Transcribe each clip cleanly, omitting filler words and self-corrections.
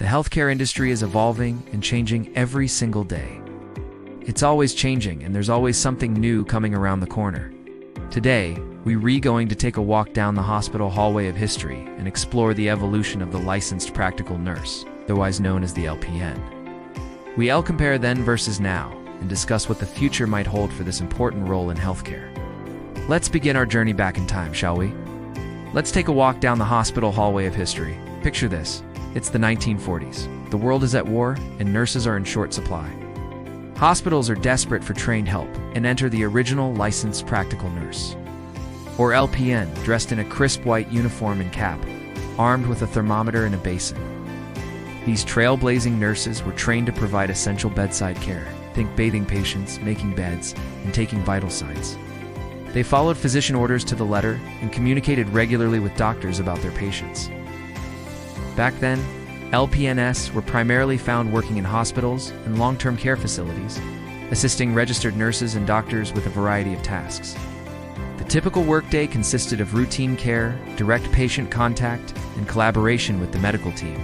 The healthcare industry is evolving and changing every single day. It's always changing, and there's always something new coming around the corner. Today, we're going to take a walk down the hospital hallway of history and explore the evolution of the licensed practical nurse, otherwise known as the LPN. We'll compare then versus now and discuss what the future might hold for this important role in healthcare. Let's begin our journey back in time, shall we? Let's take a walk down the hospital hallway of history. Picture this. It's the 1940s. The world is at war, and nurses are in short supply. Hospitals are desperate for trained help, and enter the original licensed practical nurse, or LPN, dressed in a crisp white uniform and cap, armed with a thermometer and a basin. These trailblazing nurses were trained to provide essential bedside care. Think bathing patients, making beds, and taking vital signs. They followed physician orders to the letter and communicated regularly with doctors about their patients. Back then, LPNs were primarily found working in hospitals and long-term care facilities, assisting registered nurses and doctors with a variety of tasks. The typical workday consisted of routine care, direct patient contact, and collaboration with the medical team.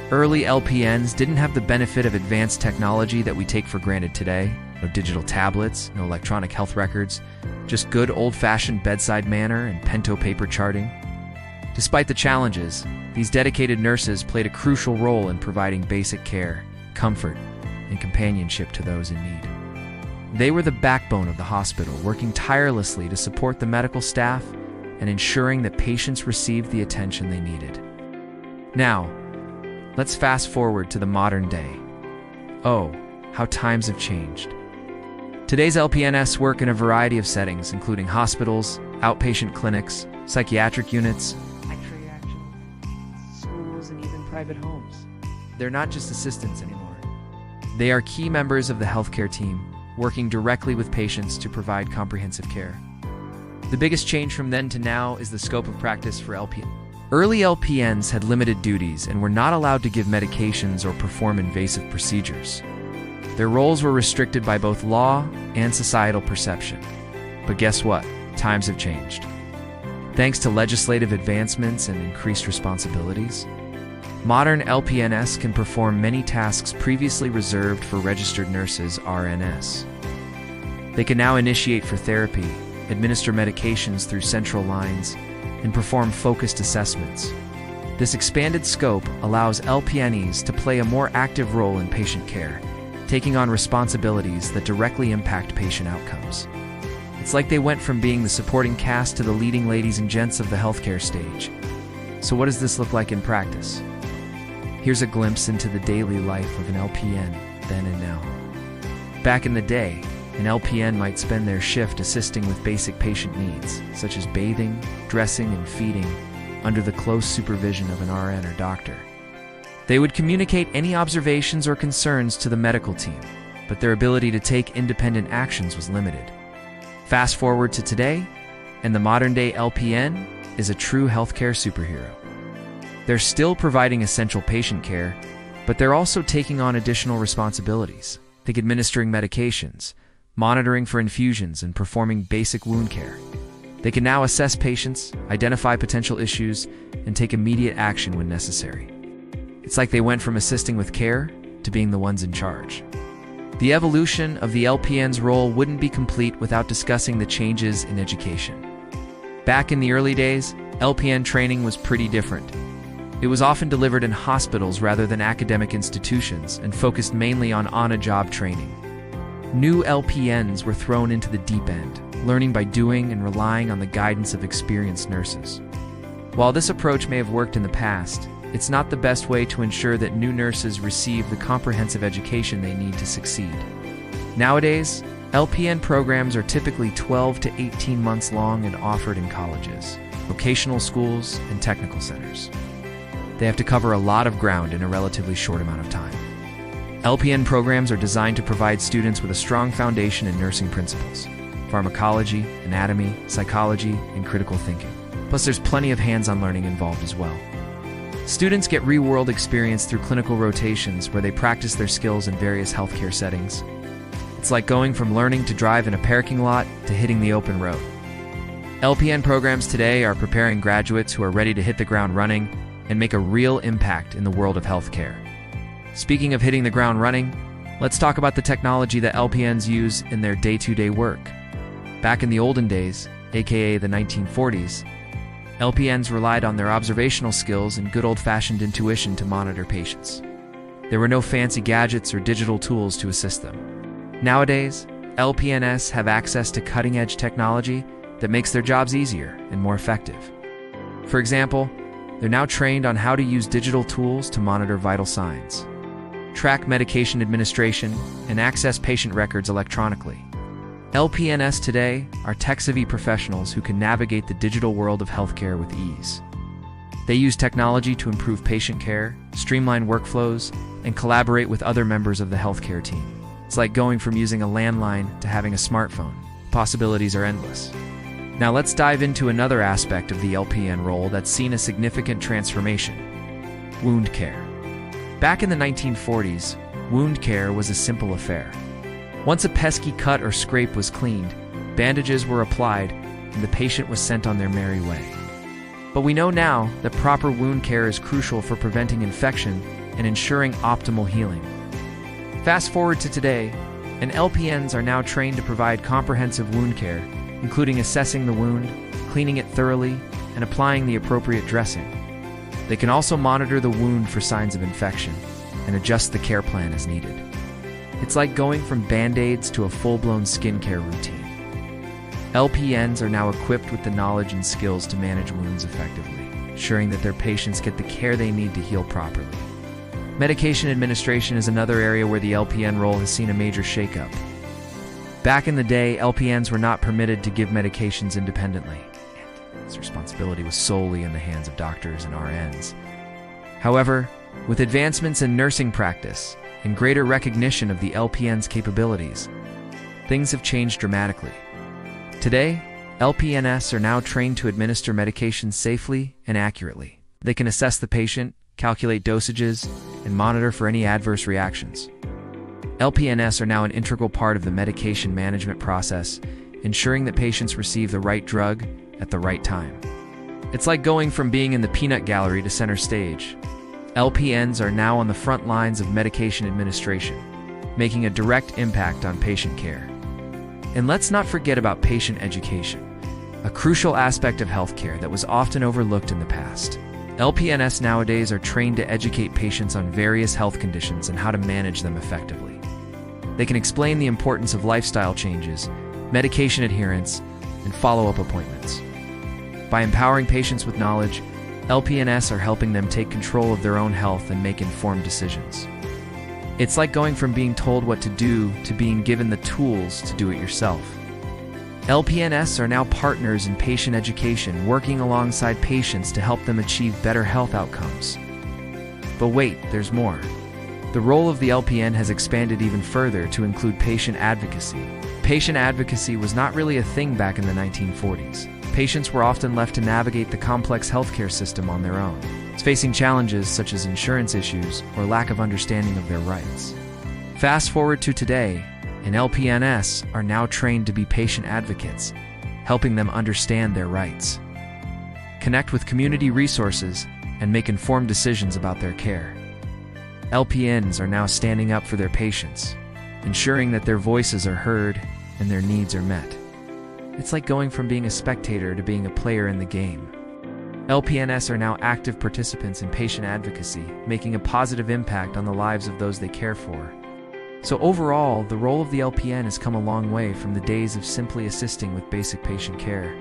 Early LPNs didn't have the benefit of advanced technology that we take for granted today. No digital tablets, no electronic health records, just good old-fashioned bedside manner and pento paper charting. Despite the challenges, these dedicated nurses played a crucial role in providing basic care, comfort, and companionship to those in need. They were the backbone of the hospital, working tirelessly to support the medical staff and ensuring that patients received the attention they needed. Now, let's fast forward to the modern day. Oh, how times have changed. Today's LPNs work in a variety of settings, including hospitals, outpatient clinics, psychiatric units, schools, and even private homes. They're not just assistants anymore. They are key members of the healthcare team, working directly with patients to provide comprehensive care. The biggest change from then to now is the scope of practice for LPN. Early LPNs had limited duties and were not allowed to give medications or perform invasive procedures. Their roles were restricted by both law and societal perception. But guess what? Times have changed. Thanks to legislative advancements and increased responsibilities, modern LPNs can perform many tasks previously reserved for registered nurses (RNs). They can now initiate for therapy, administer medications through central lines, and perform focused assessments. This expanded scope allows LPNs to play a more active role in patient care, taking on responsibilities that directly impact patient outcomes. It's like they went from being the supporting cast to the leading ladies and gents of the healthcare stage. So what does this look like in practice? Here's a glimpse into the daily life of an LPN, then and now. Back in the day, an LPN might spend their shift assisting with basic patient needs, such as bathing, dressing, and feeding, under the close supervision of an RN or doctor. They would communicate any observations or concerns to the medical team, but their ability to take independent actions was limited. Fast forward to today, and the modern-day LPN is a true healthcare superhero. They're still providing essential patient care, but they're also taking on additional responsibilities. Think administering medications, monitoring for infusions, and performing basic wound care. They can now assess patients, identify potential issues, and take immediate action when necessary. It's like they went from assisting with care to being the ones in charge. The evolution of the LPN's role wouldn't be complete without discussing the changes in education. Back in the early days, LPN training was pretty different. It was often delivered in hospitals rather than academic institutions and focused mainly on on-a-job training. New LPNs were thrown into the deep end, learning by doing and relying on the guidance of experienced nurses. While this approach may have worked in the past, it's not the best way to ensure that new nurses receive the comprehensive education they need to succeed. Nowadays, LPN programs are typically 12 to 18 months long and offered in colleges, vocational schools, and technical centers. They have to cover a lot of ground in a relatively short amount of time. LPN programs are designed to provide students with a strong foundation in nursing principles, pharmacology, anatomy, psychology, and critical thinking. Plus, there's plenty of hands-on learning involved as well. Students get real-world experience through clinical rotations where they practice their skills in various healthcare settings. It's like going from learning to drive in a parking lot to hitting the open road. LPN programs today are preparing graduates who are ready to hit the ground running and make a real impact in the world of healthcare. Speaking of hitting the ground running, let's talk about the technology that LPNs use in their day-to-day work. Back in the olden days, aka the 1940s, LPNs relied on their observational skills and good old-fashioned intuition to monitor patients. There were no fancy gadgets or digital tools to assist them. Nowadays, LPNs have access to cutting-edge technology that makes their jobs easier and more effective. For example, they're now trained on how to use digital tools to monitor vital signs, track medication administration, and access patient records electronically. LPNs today are tech-savvy professionals who can navigate the digital world of healthcare with ease. They use technology to improve patient care, streamline workflows, and collaborate with other members of the healthcare team. It's like going from using a landline to having a smartphone. Possibilities are endless. Now let's dive into another aspect of the LPN role that's seen a significant transformation: wound care. Back in the 1940s, wound care was a simple affair. Once a pesky cut or scrape was cleaned, bandages were applied, and the patient was sent on their merry way. But we know now that proper wound care is crucial for preventing infection and ensuring optimal healing. Fast forward to today, and LPNs are now trained to provide comprehensive wound care, including assessing the wound, cleaning it thoroughly, and applying the appropriate dressing. They can also monitor the wound for signs of infection and adjust the care plan as needed. It's like going from Band-Aids to a full-blown skincare routine. LPNs are now equipped with the knowledge and skills to manage wounds effectively, ensuring that their patients get the care they need to heal properly. Medication administration is another area where the LPN role has seen a major shakeup. Back in the day, LPNs were not permitted to give medications independently. This responsibility was solely in the hands of doctors and RNs. However, with advancements in nursing practice and greater recognition of the LPN's capabilities, things have changed dramatically. Today, LPNs are now trained to administer medications safely and accurately. They can assess the patient, calculate dosages, and monitor for any adverse reactions. LPNs are now an integral part of the medication management process, ensuring that patients receive the right drug at the right time. It's like going from being in the peanut gallery to center stage. LPNs are now on the front lines of medication administration, making a direct impact on patient care. And let's not forget about patient education, a crucial aspect of healthcare that was often overlooked in the past. LPNs nowadays are trained to educate patients on various health conditions and how to manage them effectively. They can explain the importance of lifestyle changes, medication adherence, and follow-up appointments. By empowering patients with knowledge, LPNs are helping them take control of their own health and make informed decisions. It's like going from being told what to do to being given the tools to do it yourself. LPNs are now partners in patient education, working alongside patients to help them achieve better health outcomes. But wait, there's more. The role of the LPN has expanded even further to include patient advocacy. Patient advocacy was not really a thing back in the 1940s. Patients were often left to navigate the complex healthcare system on their own, facing challenges such as insurance issues or lack of understanding of their rights. Fast forward to today, and LPNs are now trained to be patient advocates, helping them understand their rights, connect with community resources, and make informed decisions about their care. LPNs are now standing up for their patients, ensuring that their voices are heard and their needs are met. It's like going from being a spectator to being a player in the game. LPNs are now active participants in patient advocacy, making a positive impact on the lives of those they care for. So overall, the role of the LPN has come a long way from the days of simply assisting with basic patient care.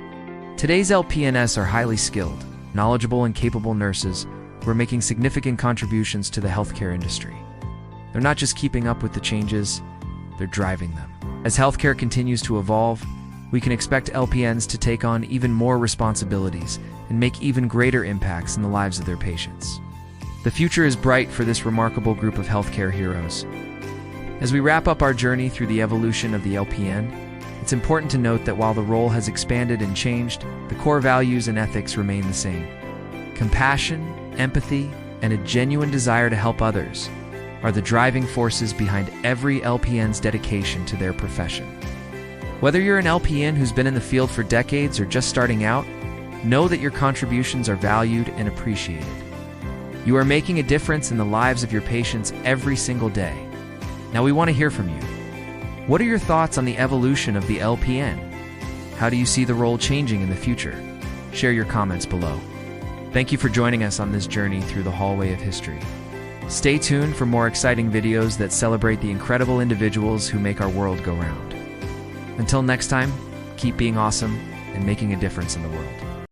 Today's LPNs are highly skilled, knowledgeable, and capable nurses who are making significant contributions to the healthcare industry. They're not just keeping up with the changes, they're driving them. As healthcare continues to evolve, we can expect LPNs to take on even more responsibilities and make even greater impacts in the lives of their patients. The future is bright for this remarkable group of healthcare heroes. As we wrap up our journey through the evolution of the LPN, it's important to note that while the role has expanded and changed, the core values and ethics remain the same. Compassion, empathy, and a genuine desire to help others are the driving forces behind every LPN's dedication to their profession. Whether you're an LPN who's been in the field for decades or just starting out, know that your contributions are valued and appreciated. You are making a difference in the lives of your patients every single day. Now we want to hear from you. What are your thoughts on the evolution of the LPN? How do you see the role changing in the future? Share your comments below. Thank you for joining us on this journey through the hallway of history. Stay tuned for more exciting videos that celebrate the incredible individuals who make our world go round. Until next time, keep being awesome and making a difference in the world.